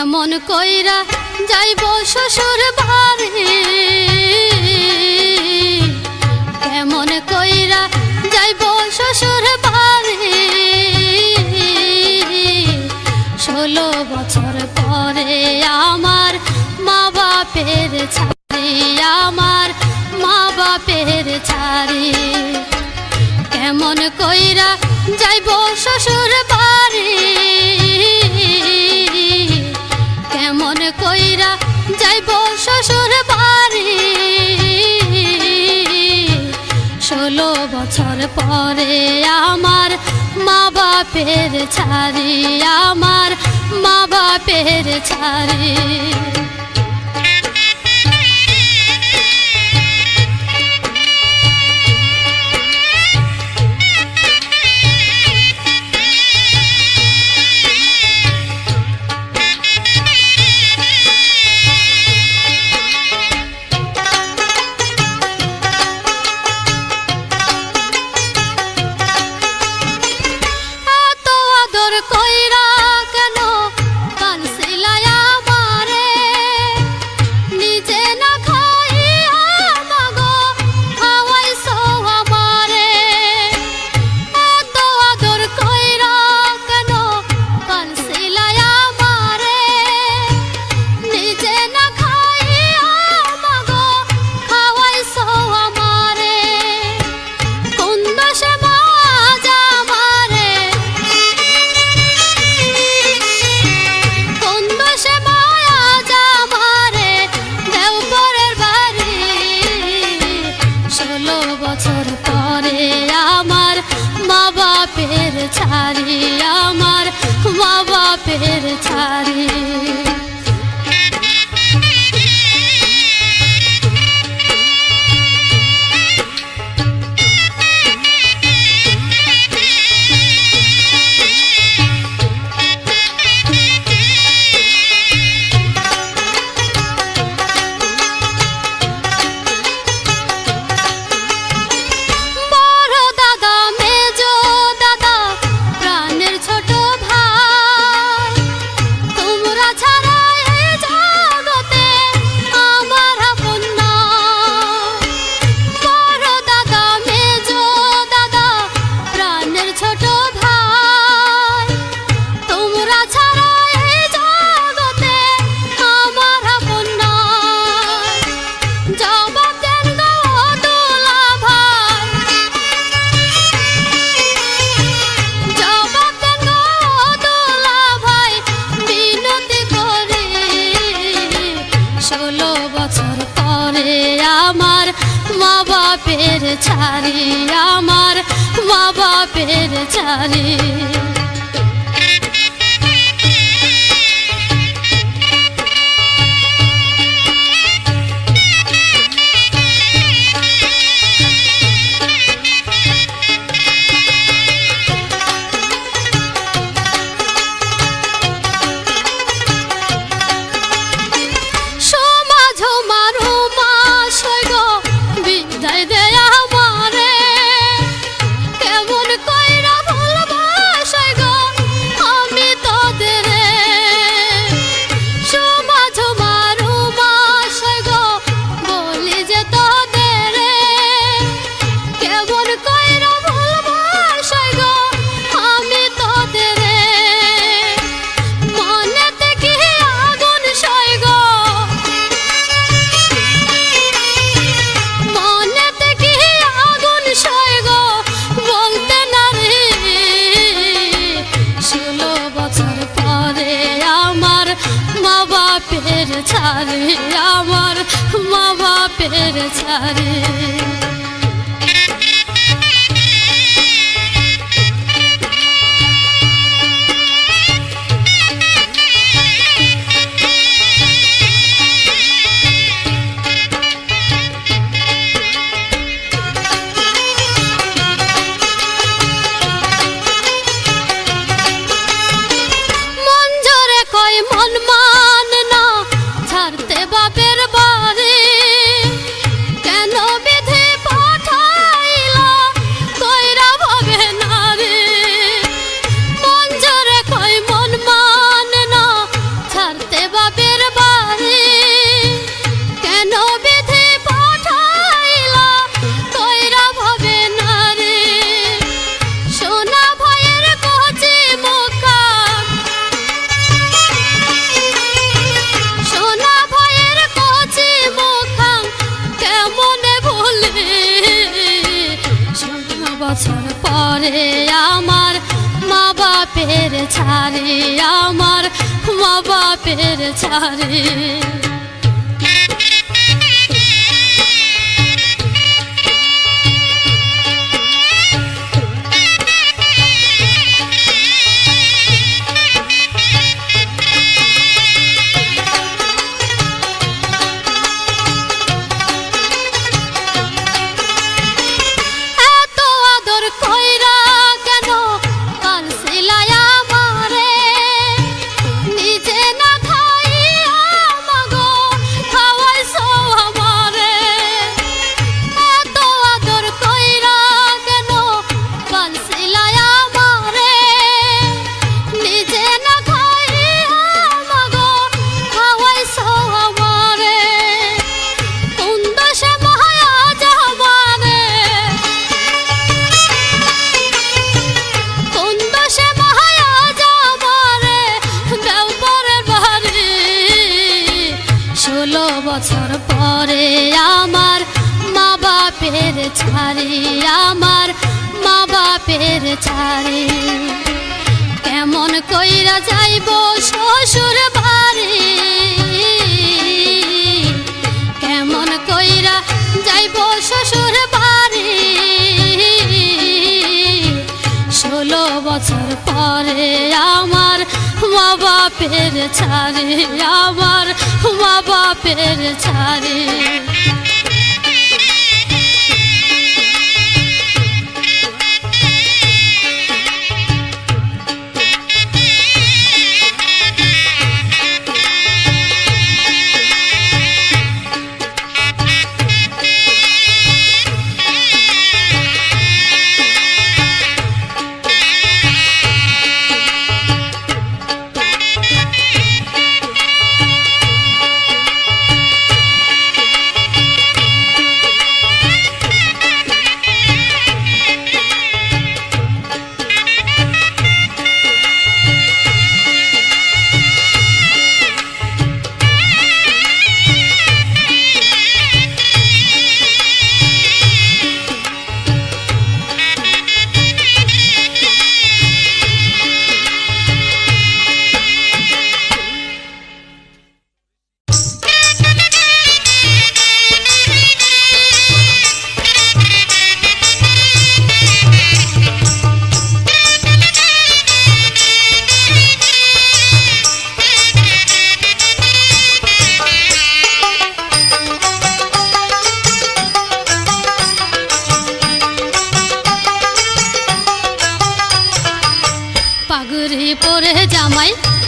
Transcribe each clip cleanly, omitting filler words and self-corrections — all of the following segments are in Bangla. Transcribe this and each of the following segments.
কেমন কইরা যাইব শ্বশুর বাড়ি, কেমন কইরা যাইব শ্বশুর বাড়ি। 16 বছর পরে আমার মা বাপের ছাড়ি, আমার মা বাপের ছাড়ি। কেমন কইরা যাইব শ্বশুর বাড়ি, কেমন কইরা যাইব শ্বশুর বাড়ি। 16 বছর পরে আমার মা বাপের ছাড়ি, আমার মা বাপের ছাড়ি। ছাড়ি, আমার মা বাপের ছাড়ি। মা বাপের ছাড়ি, আমার মা বাপের ছাড়ি। ছাড়ি, আমার মা বাপের ছাড়ি। রে আমার মা বাপের ছাড়ে আমার মা বাপের ছাড়ে বছর পরে আমার মা বাপের ছাড়ে আমার মা বাপের ছাড়ে কেমন কইরা যাইব শ্বশুর বাড়ি কেমন কইরা যাইব শ্বশুর বাড়ি 16 বছর পরে আমার মা বাপের ছাড়ে আমার মা বাপের ছাড়ে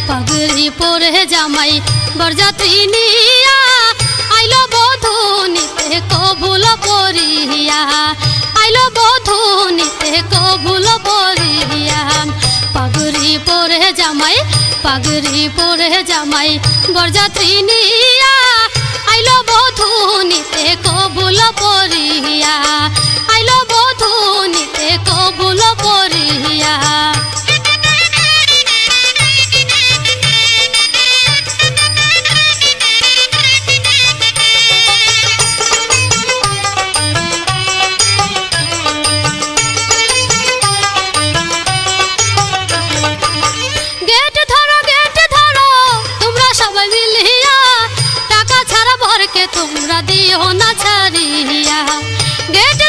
পাগড়ি পরে জামাই বরযাত্রী নিয়া আইলো বধূ নিতে কবুল পরিয়া আইলো বধূ নিতে কবুল পরিয়া পাগড়ি পরে জামাই বরযাত্রী নিয়া আইলো বধূ নিতে কবুল পরিয়া আইলো বধূ নিতে কবুল পরিয়া তোমরা দিও না ছাড়িয়া গেট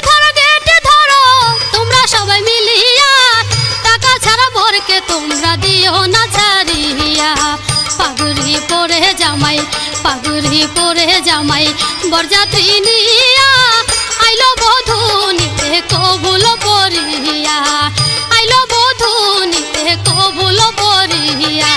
ধরো তোমরা সবাই মিলিয়া টাকা ছাড়া ভরকে তোমরা দিও না ছাড়িয়া পাগড়ি পরে জামাই বরযাত্রী নিয়া আইলো বধূ নিতে কবুল পরিয়া আইলো বধূ নিতে কবুল পরিয়া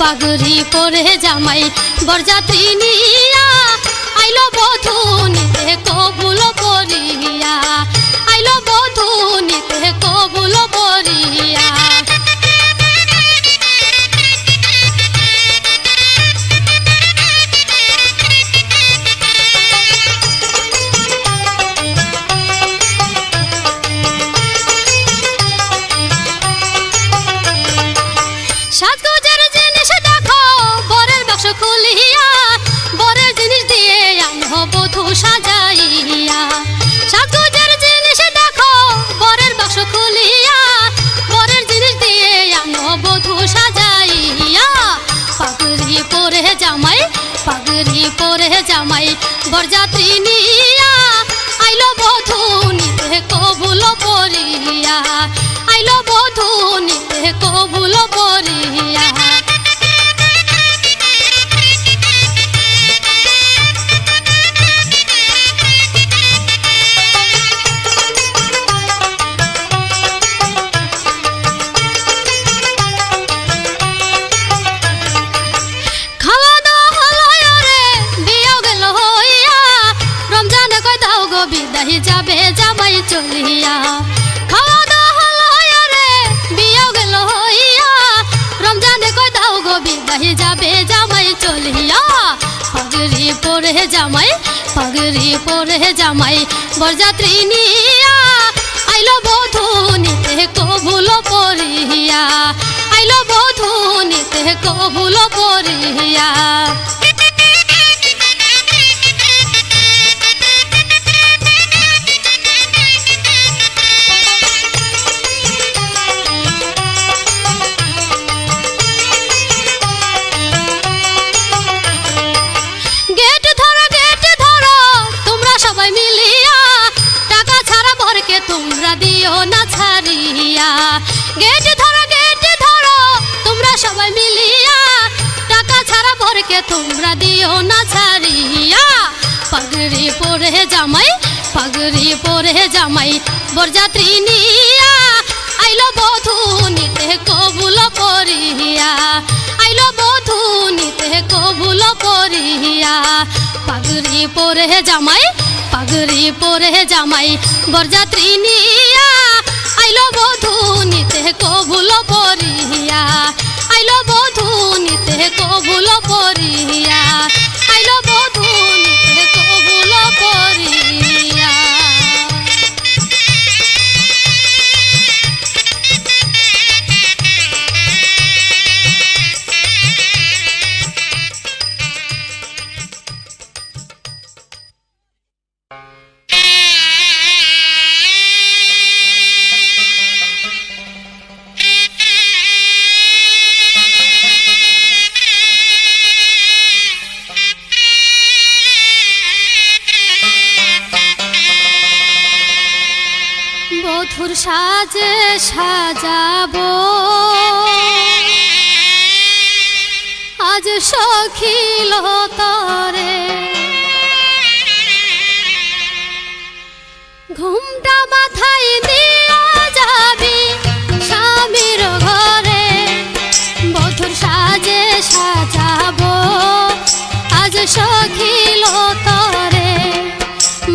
পাগড়ি পরে জামাই বরযাত্রী নিয়া আইলো আইলো বধূ নিতে কবুল পরিয়া আইলো বধূ নিতে কবুল পরিয়া সাজগোজের জিনিস দেখো বরের বাক্স খুলিয়া বরের জিনিস দিয়ে আনো বধূ সাজাইয়া সাজগোজের জিনিস দেখো বরের বাক্স খুলিয়া বরের জিনিস দিয়ে আনো বধূ সাজাইয়া পাগড়ি পরে জামাই পাগড়ি পরে জামাই বরযাত্রী নিয়া আইলো বধূ নিতে কবুল পরিয়া আইলো বধূ নিতে কবুল পরিয়া খাওয়া দাওয়া হলো রে বিয়াও গেল হইয়া রমজানে কই দাও গো বিদায় যাবে জামাই চলিয়া খাওয়া দাওয়া হলো রে বিয়াও গেল হইয়া রমজানে কই দাও গো বিদায় যাবে জামাই চলিয়া পাগড়ি পরে জামাই পাগড়ি পরে জামাই বরযাত্রী নিয়া আইলো বধূ নিতে কবুল পরিয়া আইলো বধূ নিতে কবুল পরিয়া গেট ধরো তোমরা সবাই মিলিয়া টাকা ছাড়া ভরকে তোমরা দিও না ছাড়িয়া গেট ধরো তোমরা সবাই মিলিয়া টাকা ছাড়া ভরকে তোমরা দিও না ছাড়িয়া পাগড়ি পরে জামাই পাগড়ি পরে জামাই বরযাত্রী নিয়া আইলো বধূ নিতে কবুল পরিয়া আইলো বধূ নিতে কবুল পরিয়া পাগড়ি পরে জামাই পাগড়ি পরে জামাই বরযাত্রী নিয়া আইলো বধূ নিতে কবুল পরিয়া আইলো বধূ নিতে কবুল পরিয়া আইলো বধূ নিতে কবুল পরিয়া বধূর সাজে সাজাবো আজ সখিল তরে ঘুমটা মাথায় দিয়া যাবি স্বামীর ঘরে বধূর সাজে সাজাবো আজ সখিল তরে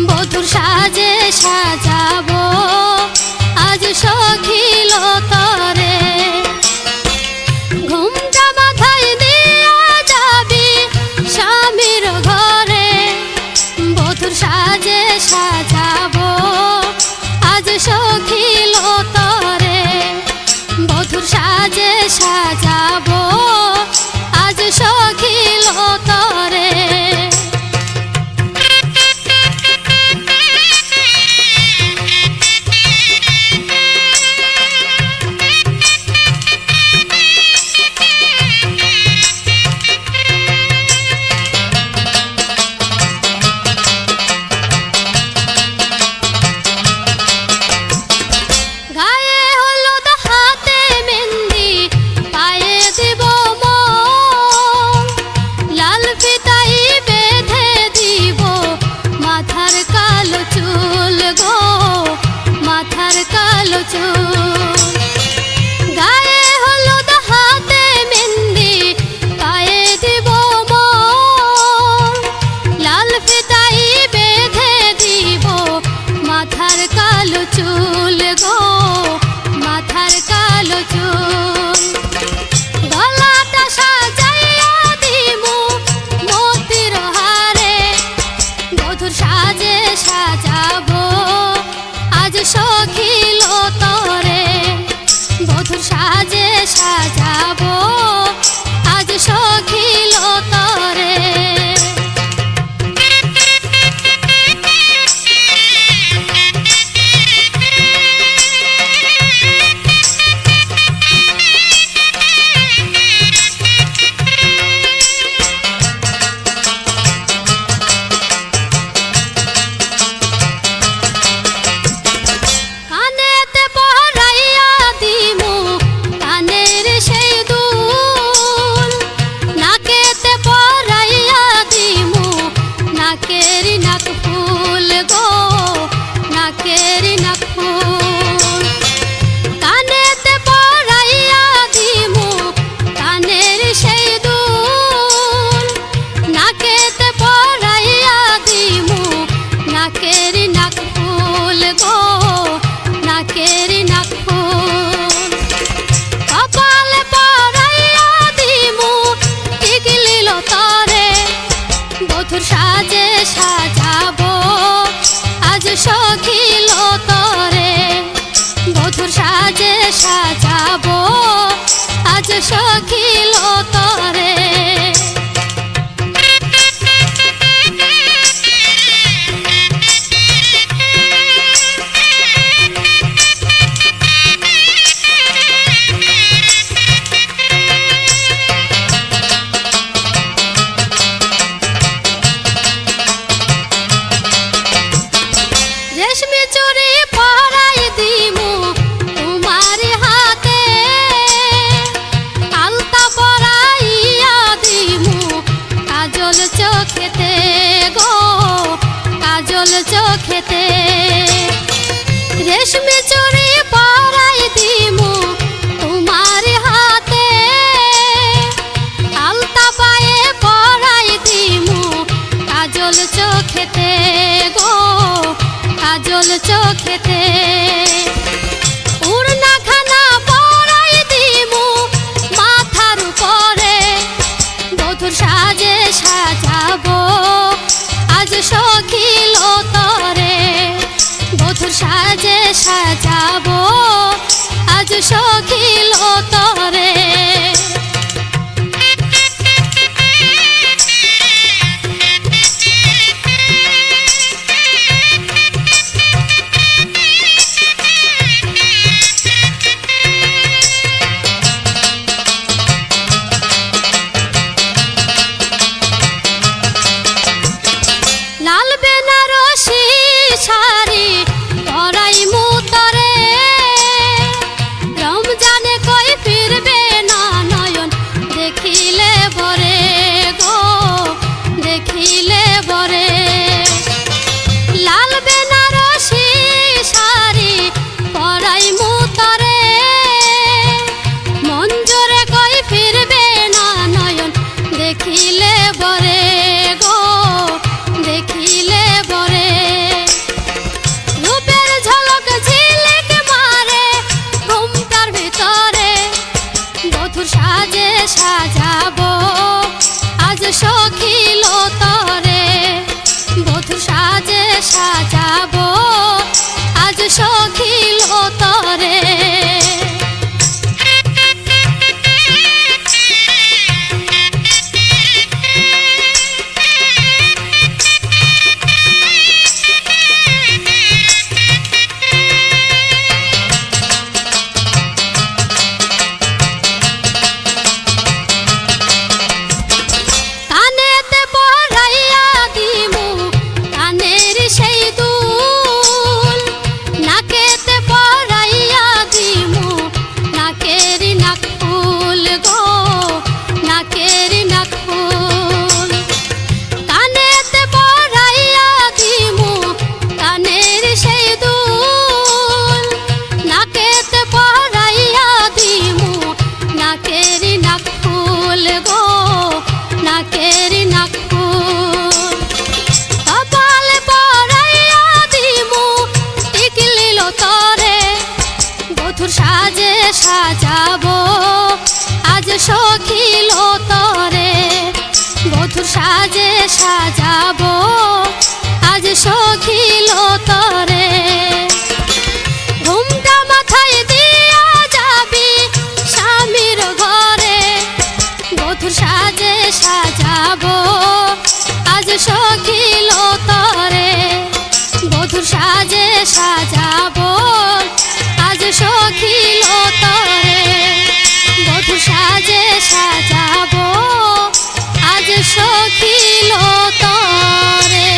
বধূর সাজে সাজাবো আজ সখিল তরে ঘুমটা মাথায় দিয়া যাবি স্বামীর ঘরে বধূর সাজে সাজাবো আজ সখিল তরে বধূর সাজে সাজাবো আজ সখিল তরে গায়ে হলুদ হাতে মেহেন্দি পায়ে সাজে সাজাবো আজ সখিল তরে। রেশমি চুড়ি পরাই দিমু তোমার হাতে, আলতা পরাইয়া দিমু কাজল চোখেতে গো কাজল চোখেতে। রেশমি চুড়ি পরাই দিমু তোমার হাতে, আলতা পায়ে পরাই দিমু কাজল চোখেতে গো কাজল চোখেতে। উড়না খানা পরাই দিমু মাথার উপরে, বধুর সাজে সাজাবো আজ সখিল তরে। বধুর সাজে সাজাবো আজ সখিল তরে। লাল বেনারসি শাড়ি পরাইমু তরে, রমজানে কই ফিরবে না নয়ন দেখিলে বরে গো দেখিলে বরে। লাল বেনারসি শাড়ি পরাইমু তরে, মন জোরে কই ফিরবে না নয়ন দেখিলে বরে গো দেখিলে বরে। রূপের ঝলক ঝিলিক মারে ঘুমটার ভিতরে, বধুর সাজে সাজাবো আজ সখিল তরে। বধুর সাজে সাজাবো আজ সখিল তরে। কানেতে পরাইয়া দিমু কানের সেই দুল, নাকেতে পরাইয়া দিমু নাকেরি নাকফুল গো নাকেরি নাকফুল। কানেতে পরাইয়া দিমু কানের সেই দুল, নাকেতে পরাইয়া দিমু নাকেরি নাকফুল গো নাকেরি নাকফুল। কপালে পরাইয়া দিমু টিকলিল তরে, বধুর সাজে সাজাবো আজ সখিল তরে। বধুর সাজে সাজাবো আজ সখিল তরে। ঘুমটা মাথায় দিয়া যাবি স্বামীর ঘরে, বধুর সাজে সাজাবো আজ সখিল তরে। বধুর সাজে সাজাবো আজ সখিল তরে। বধুর সাজে সাজাবো আজ সখিল তরে।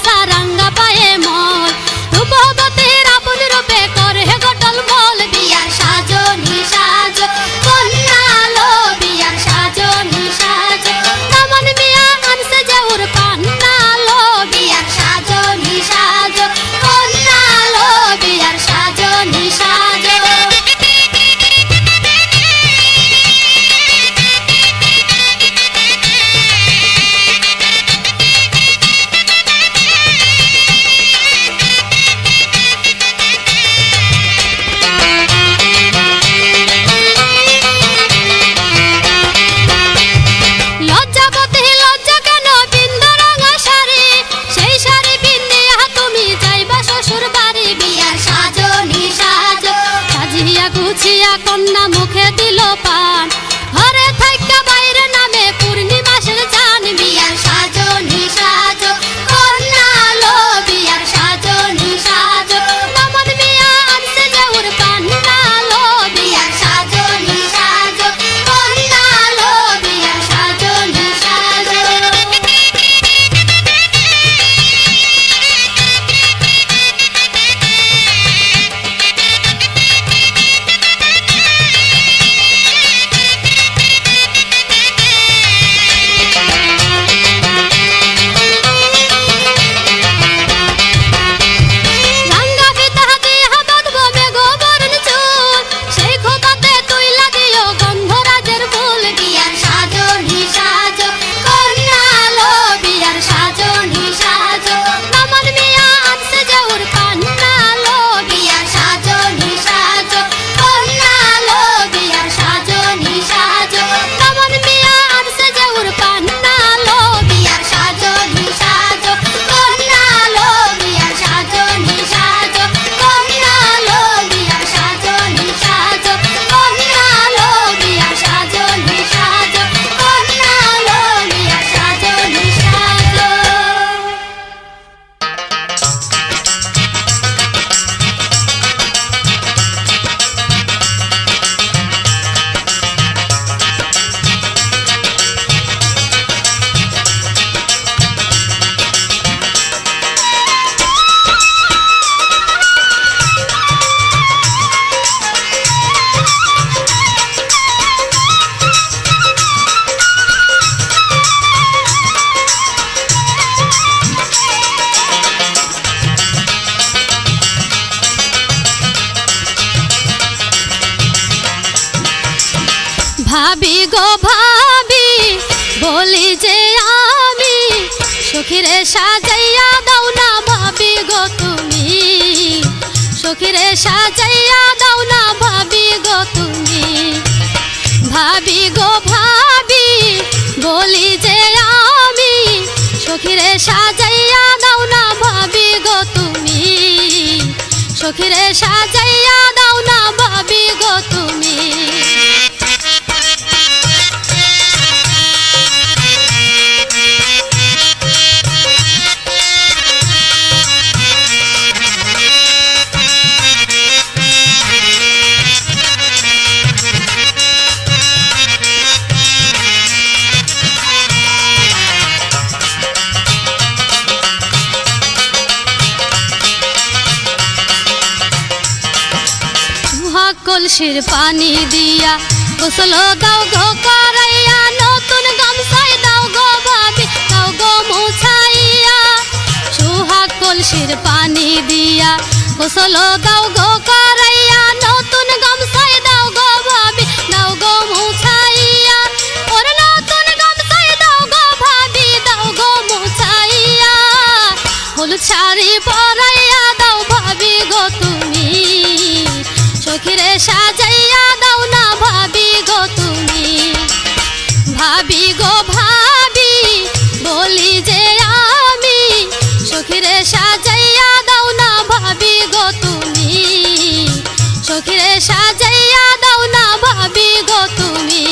সারাঙ্গা পায়ে মল রূপবতীর আপন রূপে করে গটল মল বিয়ার সাজনি সাজো কন্যা লো বিয়ার সাজনি সাজো দামন মিয়া আনছে জেউর পান্না লো বিয়ার সাজনি সাজো কন্যা লো বিয়ার সাজনি সাজো লজ্জাবতী লজ্জা কেন বিন্দু রঙা শাড়ি সেই শাড়ি পিন্দিয়া তুমি যাইবা শ্বশুর বাড়ি বিয়ার সাজনি সাজো সাজিয়া গুছিয়া কন্যা মুখে দিল পান ঘরে থাইকা বাইরে নামে পূর্ণিমাসের চান বিয়ার সাজনি সাজো কন্যা লো বিয়ার সাজনি সাজো দামন মিয়া আনছে জেউর পান্না লো বিয়ার সাজনি সাজো কন্যা লো বিয়ার সাজনি সাজো রাঙ্গা ফিতা দিয়া বাঁধবো মেঘো বরণ চুল সেই খোপাতে তুই লাগিও গন্ধরাজের ফুল বিয়ার সাজনি সাজো কন্যা লো বিয়ার সাজনি সাজো দামন মিয়া আনছে জেউর পান্না লো বিয়ার সাজনি সাজো কন্যা লো বিয়ার সাজনি সাজো দামন মিয়া আনছে জেউর পান্না লো বিয়ার সাজনি সাজো কন্যা লো বিয়ার সাজনি সাজো কন্যা লো বিয়ার সাজনি সাজো কন্যা লো বিয়ার সাজনি সাজো কন্যা লো বিয়ার সাজনি সাজো ভাবি গো ভাবি বলি যে আমি সখীরে সাজাইয়া দাও না ভাবি গো তুমি সখীরে সাজাইয়া দাও না ভাবি গো তুমি ভাবি গো ভাবি বলি যে আমি সখীরে সাজাইয়া দাও না ভাবি গো তুমি সখীরে সাজাইয়া দাও না ভাবি গো তুমি কলসির পানি দিয়া গোসল দাও গো করাইয়া নতুন গামছাই দাও গো ভাবি দাও গো মুছাইয়া সুহাগ কলসির পানি দিয়া গোসল দাও গো করাইয়া নতুন গামছাই দাও গো ভাবি দাও গো মুছাইয়া ওর নতুন গামছাই দাও গো ভাবি দাও গো মুছাইয়া হলুদ শাড়ি পরাইয়া দাও ভাবি গো তুমি সখীরে সাজাইয়া দাও না ভাবি গো তুমি ভাবি গো ভাবি বলি যে আমি সখীরে সাজাইয়া দাও না ভাবি গো তুমি সখীরে সাজাইয়া দাও না ভাবি গো তুমি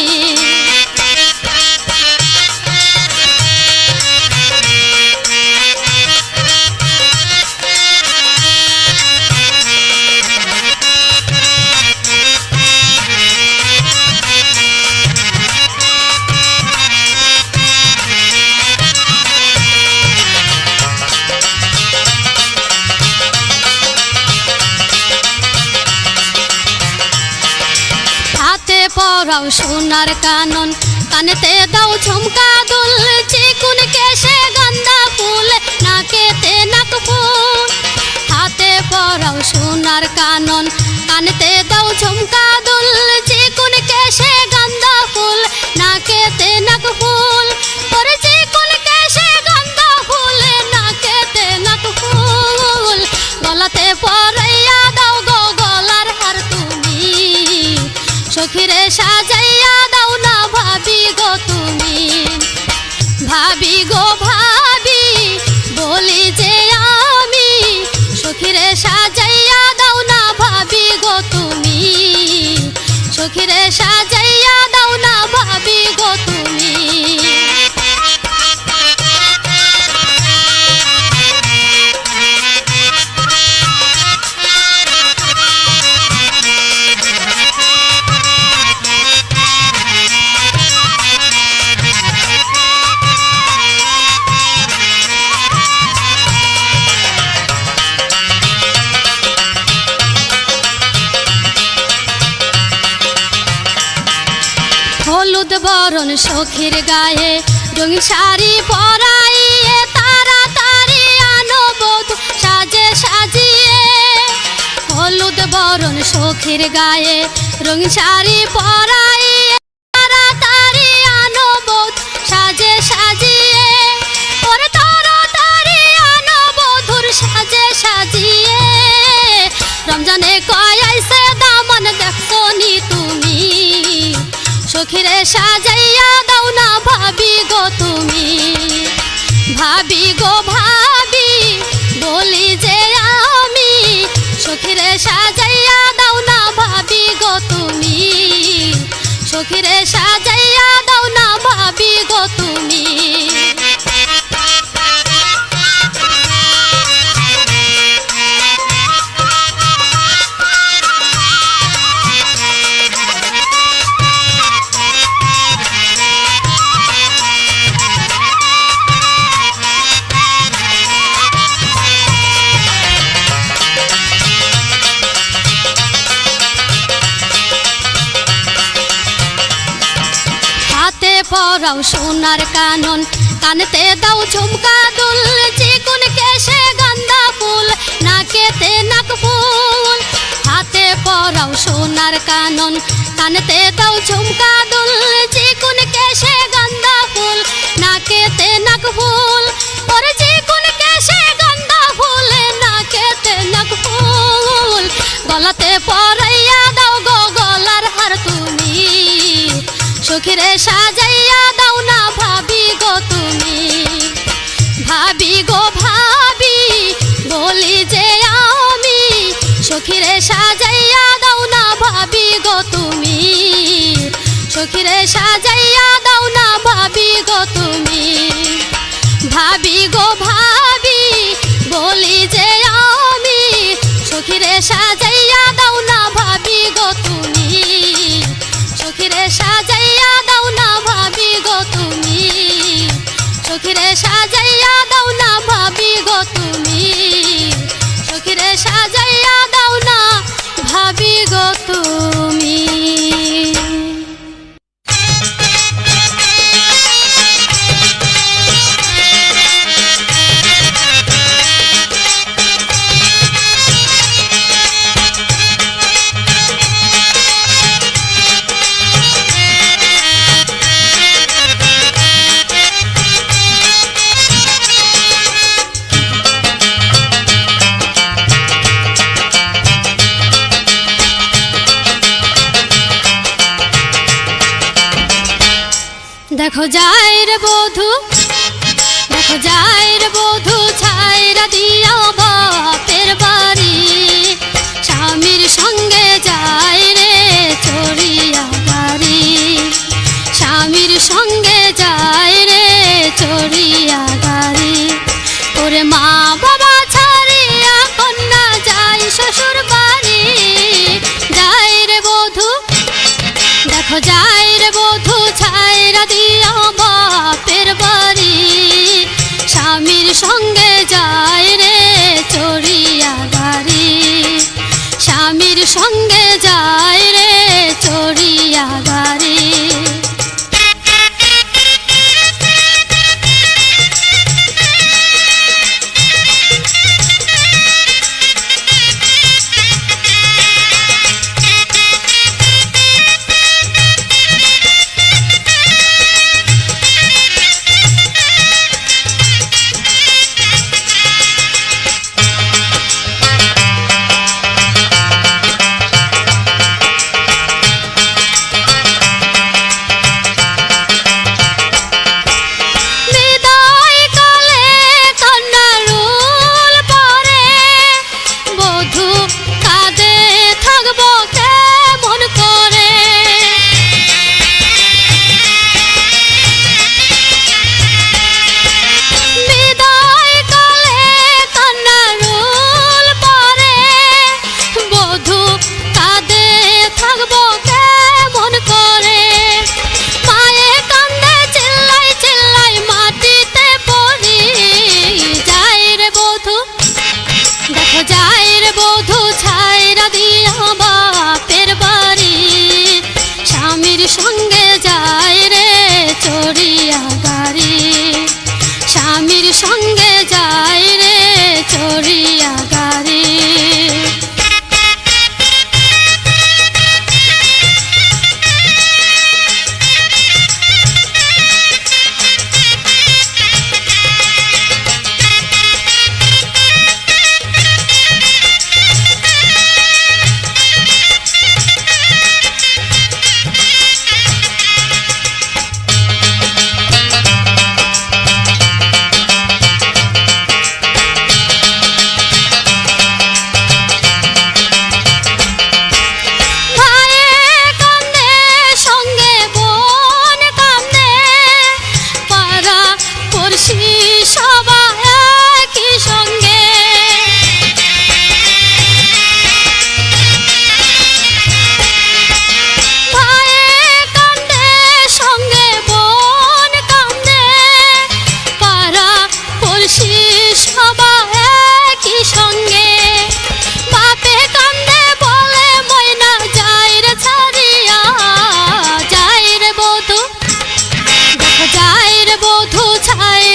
পরাও সোনার কানন, কানেতে দাও ঝুমকা দুল, চিকুন কেশে গান্দা ফুল, নাকেতে নাক ফুল। হাতে পরাও সোনার কানন, কানেতে দাও ঝুমকা দুল, চিকুন কেশে গান্দা ফুল, নাকেতে নাক ফুল। ওরে চিকুন কেশে গান্দা ফুল, নাকেতে নাক ফুল। গলাতে পরাইয়া দাও গো গলার হার তুমি, সখীরে সাজাইয়া দাও না ভাবি গো তুমি। ভাবি গো ভাবি বলি যে আমি, সখীরে সাজাইয়া দাও না ভাবি গো তুমি, সখীরে সাজাইয়া দাও না ভাবি গো তুমি। হলুদ বরণ সখীর গায়ে, রঙিন শাড়ি পরাইয়ে, তাড়াতাড়ি আনো বধূ সাজে সাজিয়ে। হলুদ বরণ সখীর গায়ে, রঙিন শাড়ি পরাইয়ে, তাড়াতাড়ি আনো বধূ সাজে সাজিয়ে। ওরে তাড়াতাড়ি আনো বধূর সাজে সাজিয়ে। রমজানে কয় আইছে দামান দেখছো নি তুমি, সখীরে সাজাইয়া দাও না ভাবি গো তুমি। ভাবি গো ভাবি বলি যে আমি, সখীরে সাজাইয়া দাও না ভাবি গো তুমি, সখীরে সাজাইয়া দাও না ভাবি গো তুমি। পরাও সোনার কানন, কানেতে দাও ঝুমকা দুল, চিকুন কেশে গান্দা ফুল, নাকেতে নাক ফুল। হাতে পরাও সোনার কানন, কানেতে দাও ঝুমকা দুল, চিকুন কেশে গান্দা ফুল, নাকেতে নাক ফুল। ওরে চিকুন কেশে গান্দা ফুল, নাকেতে নাক ফুল। গলাতে পরাইয়া দাও গো গলার হার তুমি, সখীরে সাজাইয়া দাও না ভাবি গো তুমি। ভাবি গো ভাবি বলি যে আমি, সখীরে সাজাইয়া দাও না ভাবি গো তুমি, সখীরে সাজাইয়া দাও না ভাবি গো তুমি। ভাবি গো ভাবি বলি যে আমি, সখীরে সাজাইয়া দাও না ভাবি গো তুমি, সখীরে সাজাইয়া দাও না ভাবি গো তুমি, সখীরে সাজাইয়া দাও না ভাবি গো তুমি, সখীরে সাজাইয়া দাও না ভাবি গো তুমি। দেখো যায় রে বধূ, দেখো যায় রে বধূ, ছাইরা দিয়া বাপের বাড়ি, স্বামীর সঙ্গে যায় রে চড়িয়া গাড়ি, স্বামীর সঙ্গে যায় রে চড়িয়া গাড়ি। ওরে মা বাবা ছাড়িয়া কন্যা যায় শ্বশুর বাড়ি, যায় রে বধূ, দেখো যায় রে বধূ, ছাইরা দিয়া বাপের বাড়ি, স্বামীর সঙ্গে যায় রে চড়িয়া গাড়ি, স্বামীর সঙ্গে যায় রে চড়িয়া গাড়ি।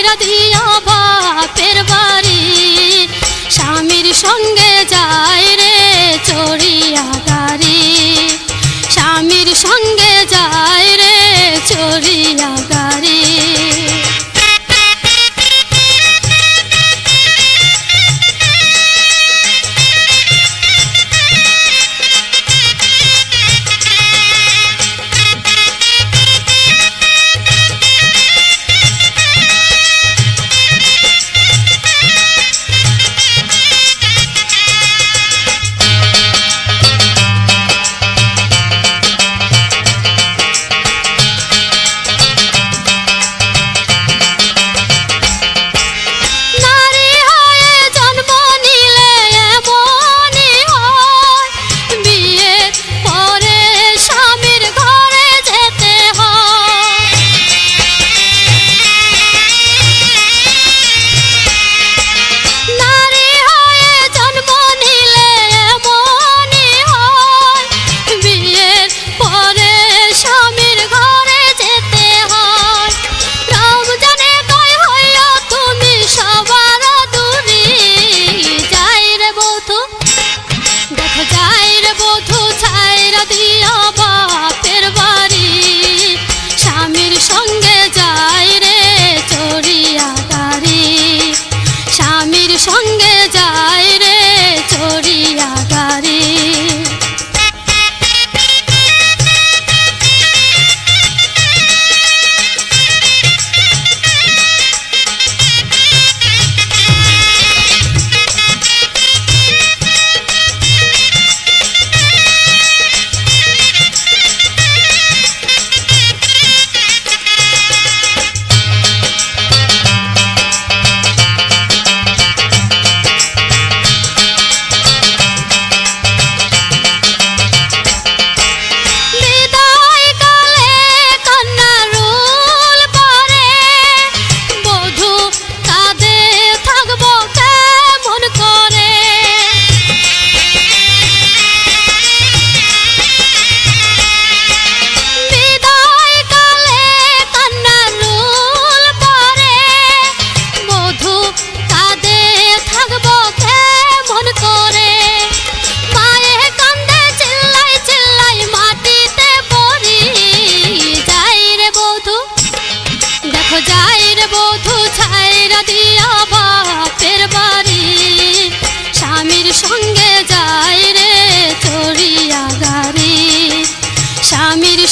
ছাইরা দিয়া বাপের বাড়ি স্বামীর সঙ্গে যায় রে চড়িয়া গাড়ি স্বামীর সঙ্গে যায় রে চড়িয়া গাড়ি সঙ্গে যায় রে চড়িয়া গাড়ি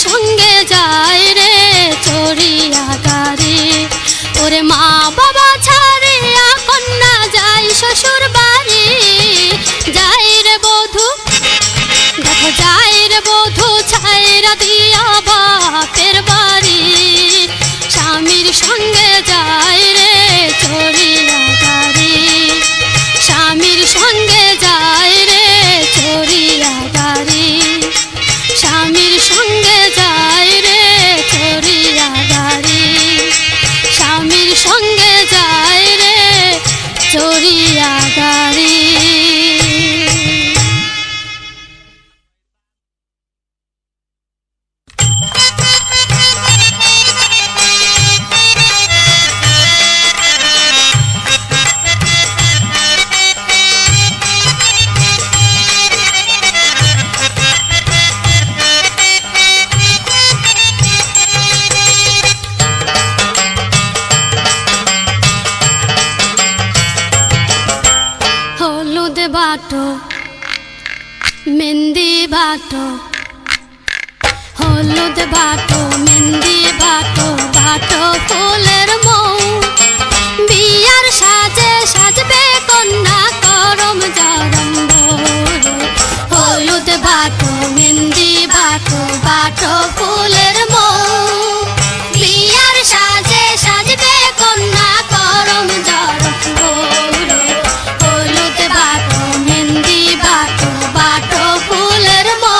সঙ্গে যায় রে চড়িয়া গাড়ি ওরে মা বাবা ছাড়িয়া কন্যা যায় শ্বশুর বাড়ি যায় রে বধূ দেখো যায় রে বধূ ছাইরা দিয়া বাপের বাড়ি স্বামীর সঙ্গে যায় রে চড়িয়া গাড়ি স্বামীর সঙ্গে যায় রে চড়িয়া গাড়ি স্বামীর সঙ্গে যায় রে চড়িয়া গাড়ি স্বামীর সঙ্গে যায় রে চড়িয়া গাড়ি बाटो मेहंदी बाटो हलुद बाटो मेहंदी बाटो बाटो फुलेर मौ बियार साजे साजबे कन्या करम जरम भोरे हलुद बाटो मेहंदी बाटो बाटो फुलेर मौ बियार साजे साजबे कन्या करम जरम भोरे हलुद बाटो मेहंदी बाटो बाटो फुलेर मौ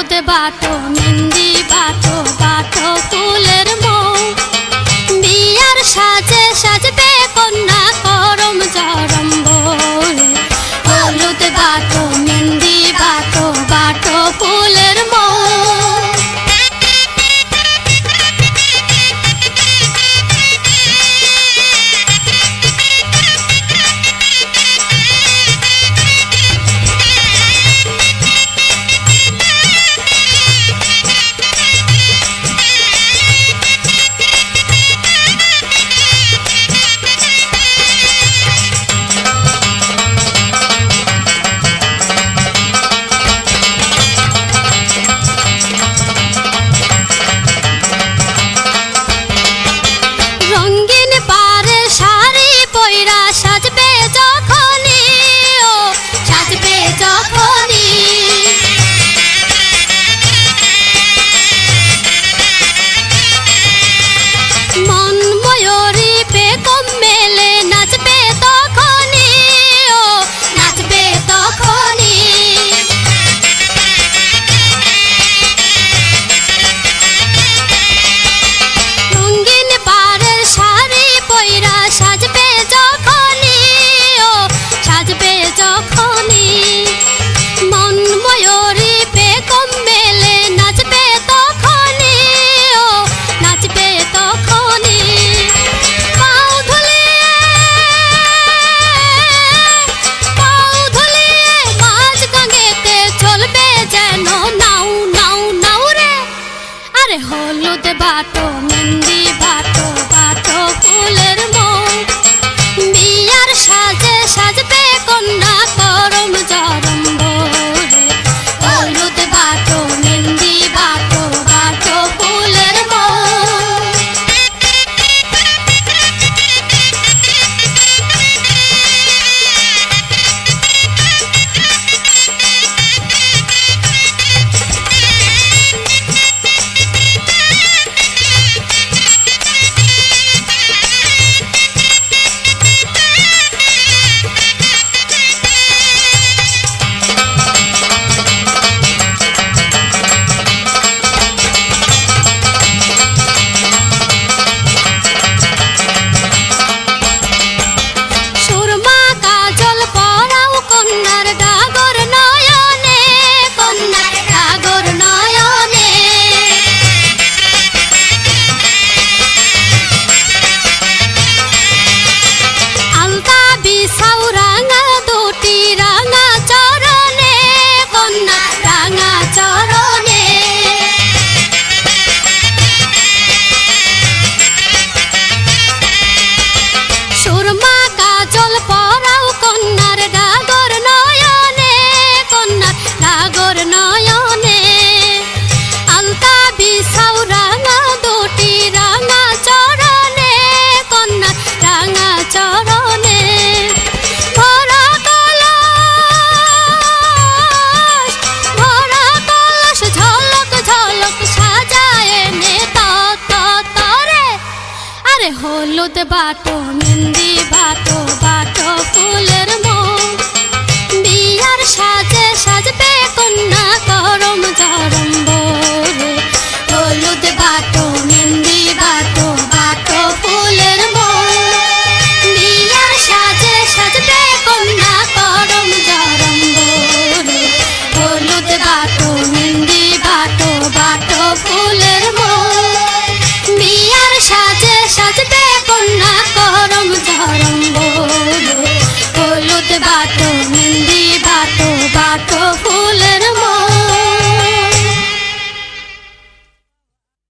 হলুদ বাটো মেহেন্দি বাটো বাটো ফুলের মৌ বিয়ার সাজে সাজবে কন্যা করম জরম বলে হলুদ বাটো মেহেন্দি বাটো বাটো ফুলের মৌ রঙিন পারে শাড়ি পয়রা সাজবে যখনই ও সাজবে যখনই মন ময়ূরী বেগম মেলে নাচবে তখনই ও নাচবে তখনই রঙিন পাড়ের শাড়ি পয়রা সাজবে যখনই ও সাজবে যখনই মন ময়ূরী বেগম মেলে নাচবে তখনই ও নাচবে তখনই পাও ধুলিয়ে মাঝ গাঙ্গেতে চলবে যেন নাও নাও নাও রে আরে হলুদ বাটো মেহেন্দি বাটো বাটো ফুলের মৌ বিয়ার সাজে সাজবে কন্যা করম জরম বলে হলুদ বাটো মেহেন্দি বাটো বাটো ফুলের মৌ সুরমা কাজল পরাও কন্যার ডাগর নয়নে কন্যার ডাগর নয়নে আলতা বিছাও রাঙা দুটি রাঙা চরণে কন্যা রাঙা চরণে সুরমা কাজল পরাও কন্যার ডাগর নয়নে কন্যার ডাগর নয়নে আলতা বিছাও রাঙা দুটি রাঙা চরণে কন্যার রাঙা চরণে ভরা কলস ঝলক ঝলক সাজায় নে তরে আরে হলুদ বাটো মেহেন্দি বাটো বাটো ফুলের মৌ বিয়ার সাজে সাজবে কন্যা